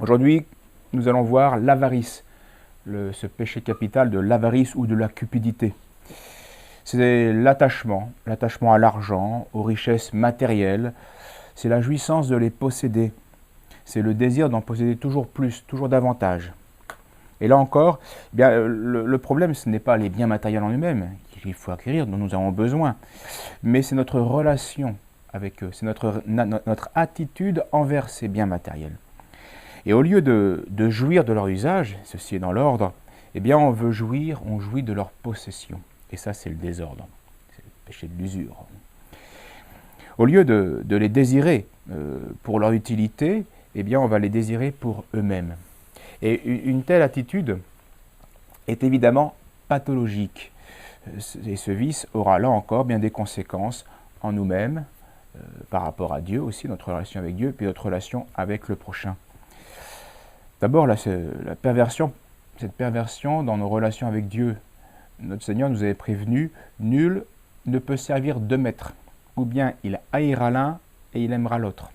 Aujourd'hui, nous allons voir l'avarice, ce péché capital de l'avarice ou de la cupidité. C'est l'attachement à l'argent, aux richesses matérielles, c'est la jouissance de les posséder, c'est le désir d'en posséder toujours plus, toujours davantage. Et là encore, eh bien, le problème, ce n'est pas les biens matériels en eux-mêmes qu'il faut acquérir, dont nous avons besoin, mais c'est notre relation avec eux, c'est notre attitude envers ces biens matériels. Et au lieu de jouir de leur usage, ceci est dans l'ordre, eh bien on jouit de leur possession. Et ça, c'est le désordre, c'est le péché de l'usure. Au lieu de les désirer pour leur utilité, eh bien on va les désirer pour eux-mêmes. Et une telle attitude est évidemment pathologique. Et ce vice aura là encore bien des conséquences en nous-mêmes, par rapport à Dieu aussi, notre relation avec Dieu, puis notre relation avec le prochain. D'abord, cette perversion dans nos relations avec Dieu. Notre Seigneur nous avait prévenu, nul ne peut servir deux maîtres. Ou bien il haïra l'un et il aimera l'autre.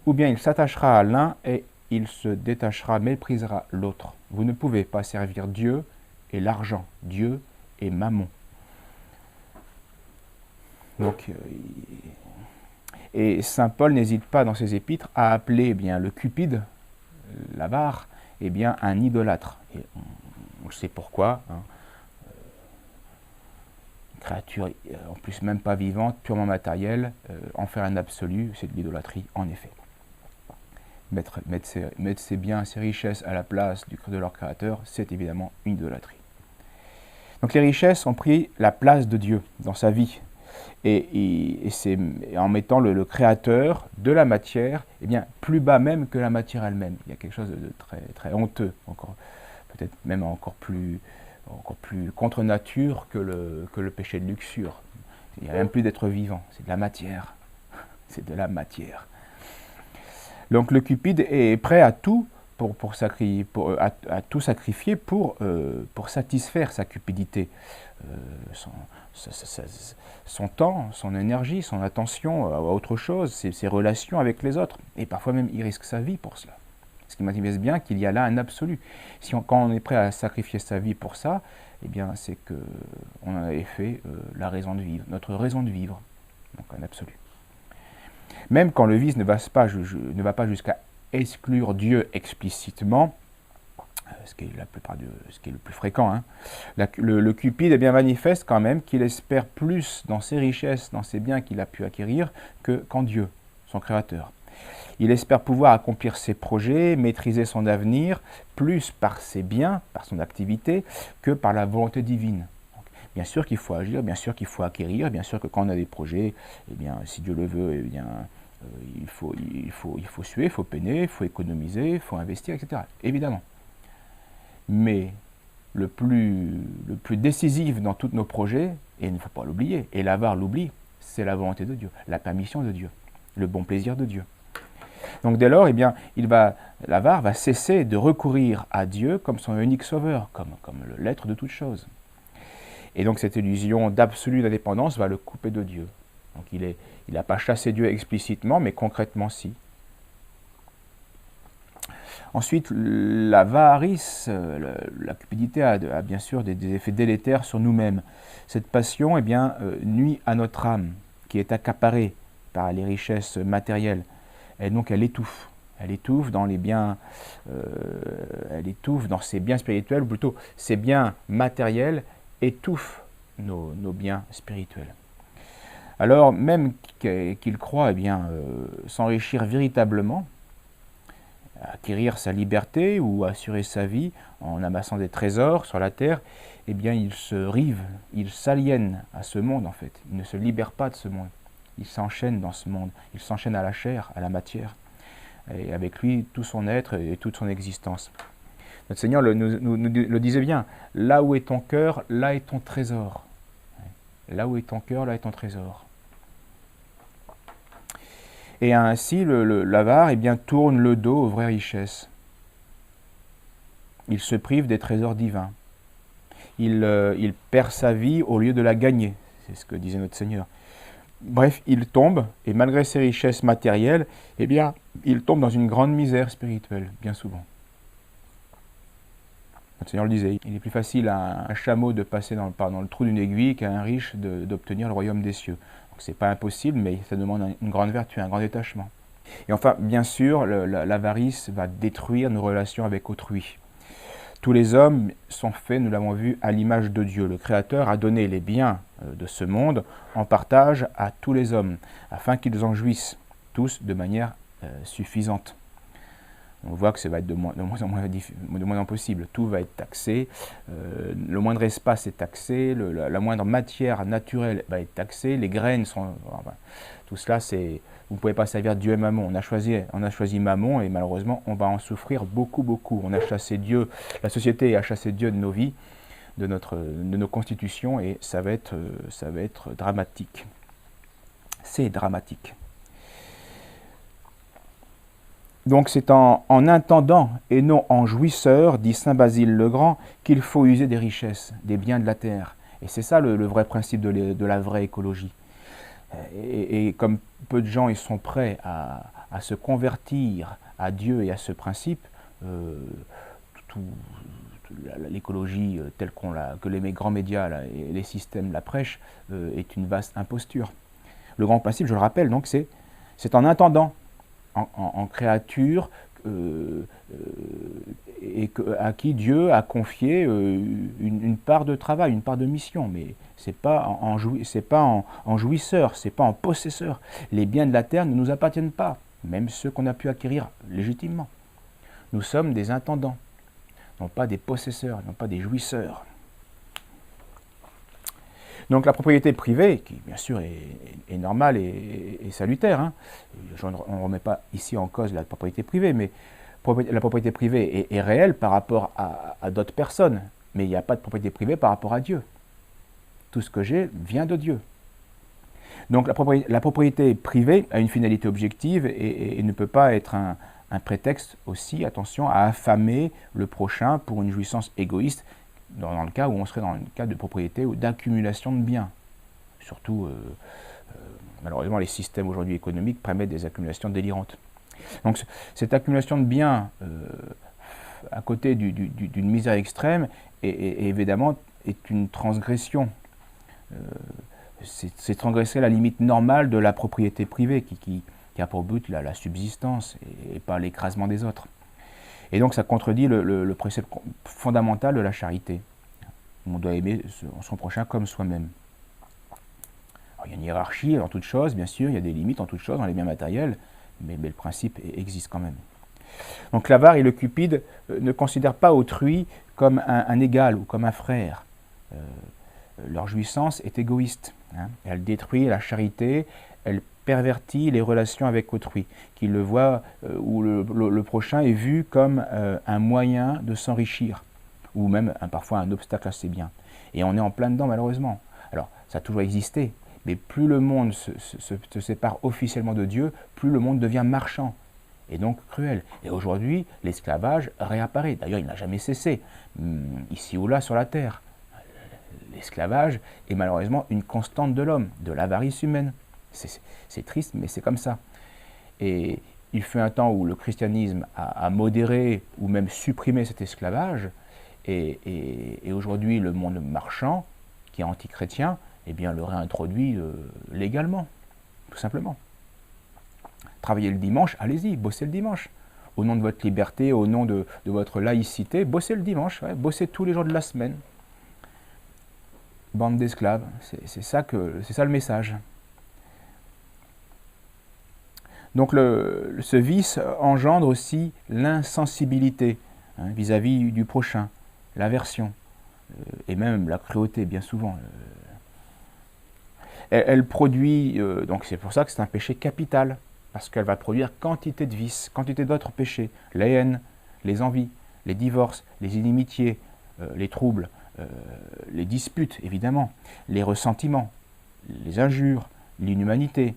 Ou bien il s'attachera à l'un et il se détachera, méprisera l'autre. Vous ne pouvez pas servir Dieu et l'argent, Dieu et Mammon. Donc, et saint Paul n'hésite pas dans ses épîtres à appeler le cupide, l'avare, un idolâtre. Et on sait pourquoi. Une créature, en plus même pas vivante, purement matérielle, en faire un absolu, c'est de l'idolâtrie, en effet. Mettre ses biens, ses richesses à la place de leur créateur, c'est évidemment une idolâtrie. Donc les richesses ont pris la place de Dieu dans sa vie. Et c'est en mettant le créateur de la matière plus bas même que la matière elle-même. Il y a quelque chose de très, très honteux, peut-être même encore plus contre nature que le péché de luxure. Il n'y a même plus d'être vivant, c'est de la matière. C'est de la matière. Donc le cupide est prêt à tout à tout sacrifier pour satisfaire sa cupidité. Son temps, son énergie, son attention à autre chose, ses relations avec les autres. Et parfois même, il risque sa vie pour cela. Ce qui manifeste bien qu'il y a là un absolu. Quand on est prêt à sacrifier sa vie pour ça, c'est qu'on en avait fait la raison de vivre, notre raison de vivre. Donc un absolu. Même quand le vice ne va pas jusqu'à exclure Dieu explicitement, ce qui est le plus fréquent, le cupide manifeste quand même qu'il espère plus dans ses richesses, dans ses biens qu'il a pu acquérir, qu'en Dieu, son créateur. Il espère pouvoir accomplir ses projets, maîtriser son avenir, plus par ses biens, par son activité, que par la volonté divine. Donc, bien sûr qu'il faut agir, bien sûr qu'il faut acquérir, bien sûr que quand on a des projets, si Dieu le veut, il faut suer, il faut peiner, il faut économiser, il faut investir, etc. Évidemment. Mais le plus décisif dans tous nos projets, et il ne faut pas l'oublier, et l'avare l'oublie, c'est la volonté de Dieu, la permission de Dieu, le bon plaisir de Dieu. Donc dès lors, l'avare va cesser de recourir à Dieu comme son unique sauveur, comme l'être de toute chose. Et donc cette illusion d'absolue indépendance va le couper de Dieu. Donc il n'a pas chassé Dieu explicitement, mais concrètement si. Ensuite, l'avarice, la cupidité a bien sûr des effets délétères sur nous-mêmes. Cette passion nuit à notre âme, qui est accaparée par les richesses matérielles. Et donc elle étouffe. Elle étouffe dans les biens, elle étouffe dans ses biens spirituels, ou plutôt ses biens matériels étouffent nos biens spirituels. Alors même qu'il croit s'enrichir véritablement, acquérir sa liberté ou assurer sa vie en amassant des trésors sur la terre, il se rive, il s'aliène à ce monde en fait. Il ne se libère pas de ce monde. Il s'enchaîne dans ce monde. Il s'enchaîne à la chair, à la matière. Et avec lui, tout son être et toute son existence. Notre Seigneur nous le disait bien. Là où est ton cœur, là est ton trésor. Là où est ton cœur, là est ton trésor. Et ainsi, l'avare tourne le dos aux vraies richesses. Il se prive des trésors divins. Il perd sa vie au lieu de la gagner. C'est ce que disait notre Seigneur. Bref, il tombe, et malgré ses richesses matérielles, il tombe dans une grande misère spirituelle, bien souvent. Notre Seigneur le disait, il est plus facile à un chameau de passer dans le trou d'une aiguille qu'à un riche d'obtenir le royaume des cieux. Donc c'est pas impossible, mais ça demande une grande vertu, un grand détachement. Et enfin, bien sûr, l'avarice va détruire nos relations avec autrui. Tous les hommes sont faits, nous l'avons vu, à l'image de Dieu. Le Créateur a donné les biens de ce monde en partage à tous les hommes, afin qu'ils en jouissent, tous de manière suffisante. On voit que ça va être de moins en possible. Tout va être taxé, le moindre espace est taxé, la moindre matière naturelle va être taxée, les graines sont... Enfin, tout cela, c'est... Vous ne pouvez pas servir Dieu et Mammon. On a choisi Mammon et malheureusement, on va en souffrir beaucoup, beaucoup. On a chassé Dieu, la société a chassé Dieu de nos vies, de nos constitutions, et ça va être dramatique. C'est dramatique. Donc c'est en intendant et non en jouisseur, dit saint Basile le Grand, qu'il faut user des richesses, des biens de la terre. Et c'est ça le vrai principe de la vraie écologie. Et comme peu de gens ils sont prêts à se convertir à Dieu et à ce principe, l'écologie telle que les grands médias et les systèmes la prêchent est une vaste imposture. Le grand principe, je le rappelle, donc c'est en intendant, en créature, et à qui Dieu a confié une part de travail, une part de mission, mais c'est pas en jouisseur, c'est pas en possesseur. Les biens de la terre ne nous appartiennent pas, même ceux qu'on a pu acquérir légitimement. Nous sommes des intendants, non pas des possesseurs, non pas des jouisseurs. Donc la propriété privée, qui bien sûr est normale et salutaire, hein. On ne remet pas ici en cause la propriété privée, mais la propriété privée est réelle par rapport à d'autres personnes, mais il n'y a pas de propriété privée par rapport à Dieu. Tout ce que j'ai vient de Dieu. Donc la propriété privée a une finalité objective et ne peut pas être un prétexte aussi, attention, à affamer le prochain pour une jouissance égoïste, dans le cas où on serait dans le cas de propriété ou d'accumulation de biens. Surtout, malheureusement, les systèmes aujourd'hui économiques permettent des accumulations délirantes. Donc cette accumulation de biens, à côté d'une misère extrême, évidemment, est une transgression. C'est transgresser la limite normale de la propriété privée qui a pour but la subsistance et pas l'écrasement des autres. Et donc ça contredit le précepte fondamental de la charité. On doit aimer son prochain comme soi-même. Il y a une hiérarchie dans toute chose, bien sûr, il y a des limites en toute chose, dans les biens matériels, mais le principe existe quand même. Donc l'avare et le cupide ne considèrent pas autrui comme un égal ou comme un frère. Leur jouissance est égoïste. Hein. Elle détruit la charité, elle pervertit les relations avec autrui, qu'il le voit où le prochain est vu comme un moyen de s'enrichir, ou même parfois un obstacle à ses biens. Et on est en plein dedans malheureusement. Alors ça a toujours existé, mais plus le monde se sépare officiellement de Dieu, plus le monde devient marchand, et donc cruel. Et aujourd'hui, l'esclavage réapparaît. D'ailleurs, il n'a jamais cessé, ici ou là sur la terre. L'esclavage est malheureusement une constante de l'homme, de l'avarice humaine. C'est triste, mais c'est comme ça. Et il fut un temps où le christianisme a modéré ou même supprimé cet esclavage, et aujourd'hui le monde marchand, qui est anti-chrétien, eh bien, le réintroduit légalement, tout simplement. Travaillez le dimanche, allez-y, bossez le dimanche. Au nom de votre liberté, au nom de votre laïcité, bossez le dimanche, ouais, bossez tous les jours de la semaine. Bande d'esclaves, c'est ça le message. Donc ce vice engendre aussi l'insensibilité vis-à-vis du prochain, l'aversion, et même la cruauté bien souvent. Elle produit, donc c'est pour ça que c'est un péché capital, parce qu'elle va produire quantité de vices, quantité d'autres péchés, la haine, les envies, les divorces, les inimitiés, les troubles, les disputes évidemment, les ressentiments, les injures, l'inhumanité,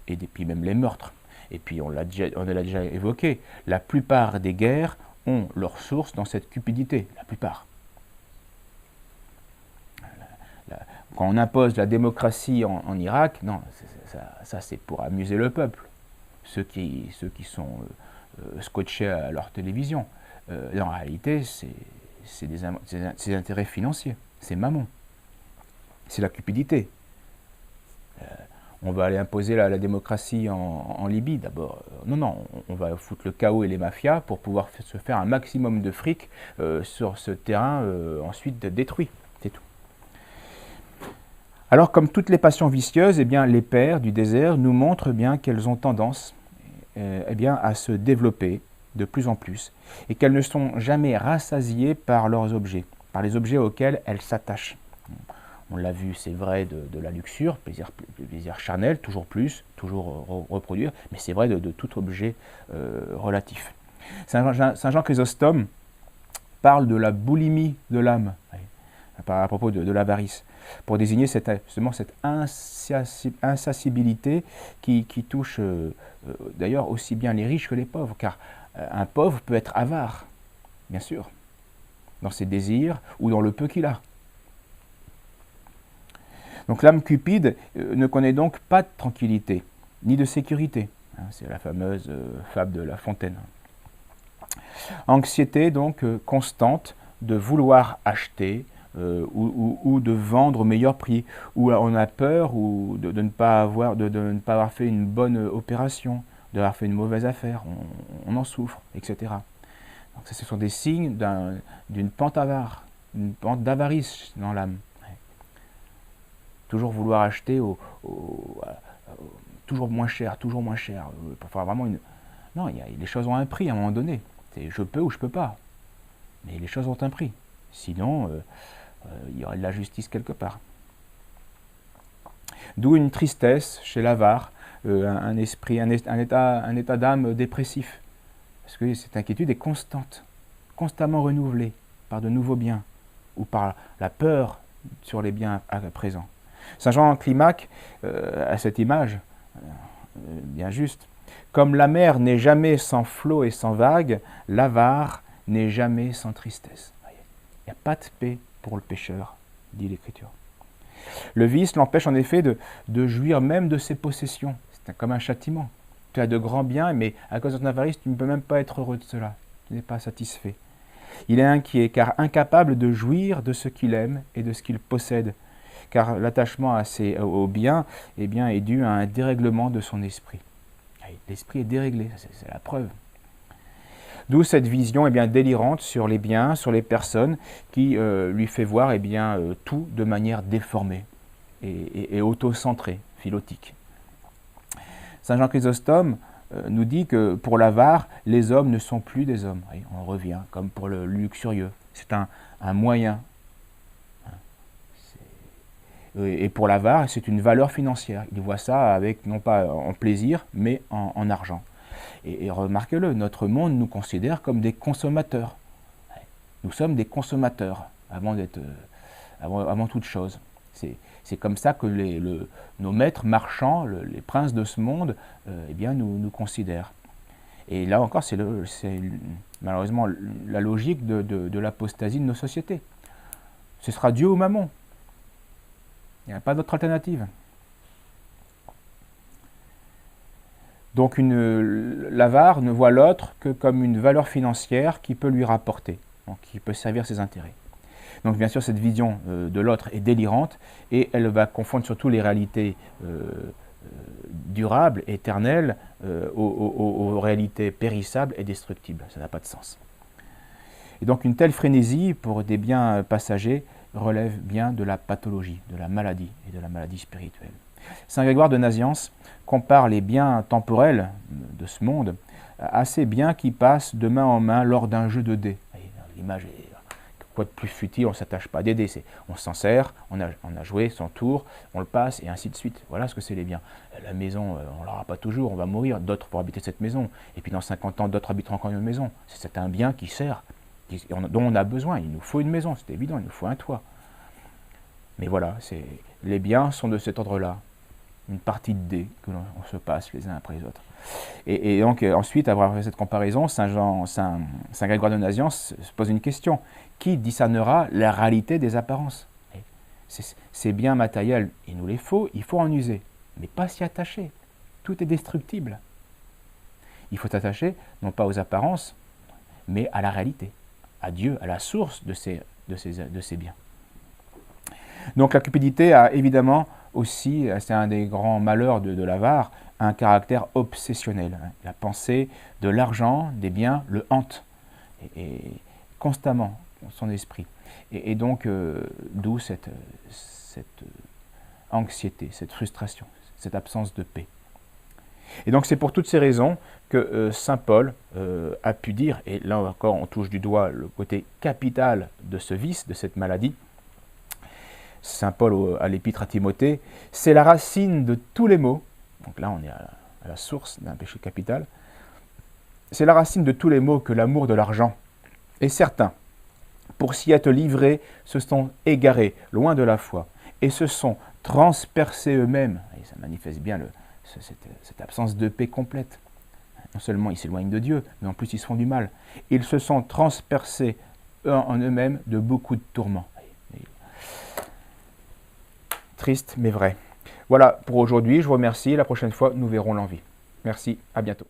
et puis même les meurtres. Et puis on l'a déjà évoqué, la plupart des guerres ont leur source dans cette cupidité, la plupart. Quand on impose la démocratie en Irak, non, ça c'est pour amuser le peuple. ceux qui sont scotchés à leur télévision. En réalité, c'est des intérêts financiers, c'est mammon, c'est la cupidité. On va aller imposer la démocratie en Libye d'abord. Non, on va foutre le chaos et les mafias pour pouvoir se faire un maximum de fric sur ce terrain ensuite détruit. C'est tout. Alors, comme toutes les passions vicieuses, eh bien, les pères du désert nous montrent bien qu'elles ont tendance à se développer de plus en plus et qu'elles ne sont jamais rassasiées par leurs objets, par les objets auxquels elles s'attachent. On l'a vu, c'est vrai de la luxure, plaisir charnel, toujours plus, toujours reproduire, mais c'est vrai de tout objet relatif. Saint Jean Chrysostome parle de la boulimie de l'âme, à propos de l'avarice, pour désigner justement cette insatiabilité qui touche d'ailleurs aussi bien les riches que les pauvres, car un pauvre peut être avare, bien sûr, dans ses désirs ou dans le peu qu'il a. Donc l'âme cupide ne connaît donc pas de tranquillité, ni de sécurité. C'est la fameuse fable de La Fontaine. Anxiété donc constante de vouloir acheter ou de vendre au meilleur prix, où on a peur ou de ne pas avoir fait une bonne opération, d'avoir fait une mauvaise affaire, on en souffre, etc. Donc ce sont des signes d'une pente avare, une pente d'avarice dans l'âme. Toujours vouloir acheter toujours moins cher, toujours moins cher. Pour faire vraiment Non, les choses ont un prix à un moment donné. Je peux ou je peux pas. Mais les choses ont un prix. Sinon, il y aurait de la justice quelque part. D'où une tristesse chez l'avare, un état d'âme dépressif. Parce que cette inquiétude est constante, constamment renouvelée par de nouveaux biens ou par la peur sur les biens à présent. Saint Jean Climac a cette image, bien juste. Comme la mer n'est jamais sans flot et sans vagues, l'avare n'est jamais sans tristesse. Il n'y a pas de paix pour le pécheur, dit l'Écriture. Le vice l'empêche en effet de jouir même de ses possessions. C'est comme un châtiment. Tu as de grands biens, mais à cause de ton avarice, tu ne peux même pas être heureux de cela. Tu n'es pas satisfait. Il est inquiet, car incapable de jouir de ce qu'il aime et de ce qu'il possède. Car l'attachement aux biens, est dû à un dérèglement de son esprit. L'esprit est déréglé, c'est la preuve. D'où cette vision délirante sur les biens, sur les personnes, qui lui fait voir tout de manière déformée et auto-centrée, philotique. Saint Jean Chrysostome nous dit que pour l'avare, les hommes ne sont plus des hommes. On revient, comme pour le luxurieux. C'est un moyen. Et pour l'avare, c'est une valeur financière. Il voit ça avec, non pas en plaisir, mais en argent. Et remarquez-le, notre monde nous considère comme des consommateurs. Nous sommes des consommateurs avant toute chose. C'est comme ça que nos maîtres marchands, les princes de ce monde, nous considèrent. Et là encore, c'est malheureusement la logique de l'apostasie de nos sociétés. Ce sera Dieu ou Mammon. Il n'y a pas d'autre alternative. Donc l'avare ne voit l'autre que comme une valeur financière qui peut lui rapporter, donc qui peut servir ses intérêts. Donc bien sûr, cette vision de l'autre est délirante et elle va confondre surtout les réalités durables, éternelles, aux réalités périssables et destructibles. Ça n'a pas de sens. Et donc une telle frénésie pour des biens passagers relève bien de la pathologie, de la maladie et de la maladie spirituelle. Saint Grégoire de Nazianze compare les biens temporels de ce monde à ces biens qui passent de main en main lors d'un jeu de dés. L'image est quoi de plus futile, on ne s'attache pas à des dés, on s'en sert, on a joué son tour, on le passe et ainsi de suite. Voilà ce que c'est les biens. La maison, on ne l'aura pas toujours, on va mourir, d'autres vont habiter cette maison, et puis dans 50 ans, d'autres habiteront encore une maison. C'est un bien qui sert, dont on a besoin. Il nous faut une maison, c'est évident, il nous faut un toit. Mais voilà, les biens sont de cet ordre-là. Une partie de dés que l'on se passe les uns après les autres. Et donc ensuite, avoir fait cette comparaison, Saint Grégoire de Nazianze se pose une question. Qui discernera la réalité des apparences? Ces biens matériels, il nous les faut, il faut en user, mais pas s'y attacher. Tout est destructible. Il faut s'attacher non pas aux apparences, mais à la réalité, à Dieu, à la source de ces biens. Donc la cupidité a évidemment aussi, c'est un des grands malheurs de l'avare, un caractère obsessionnel. La pensée de l'argent, des biens, le hante, et constamment son esprit. Et donc, d'où cette anxiété, cette frustration, cette absence de paix. Et donc c'est pour toutes ces raisons que saint Paul a pu dire, et là encore on touche du doigt le côté capital de ce vice, de cette maladie. Saint Paul à l'épître à Timothée, c'est la racine de tous les maux. Donc là on est à la source d'un péché capital. C'est la racine de tous les maux que l'amour de l'argent. Et certains, pour s'y être livrés, se sont égarés loin de la foi et se sont transpercés eux-mêmes. Et ça manifeste bien cette absence de paix complète. Non seulement ils s'éloignent de Dieu, mais en plus ils se font du mal. Ils se sont transpercés en eux-mêmes de beaucoup de tourments. Triste, mais vrai. Voilà pour aujourd'hui. Je vous remercie. La prochaine fois, nous verrons l'envie. Merci, à bientôt.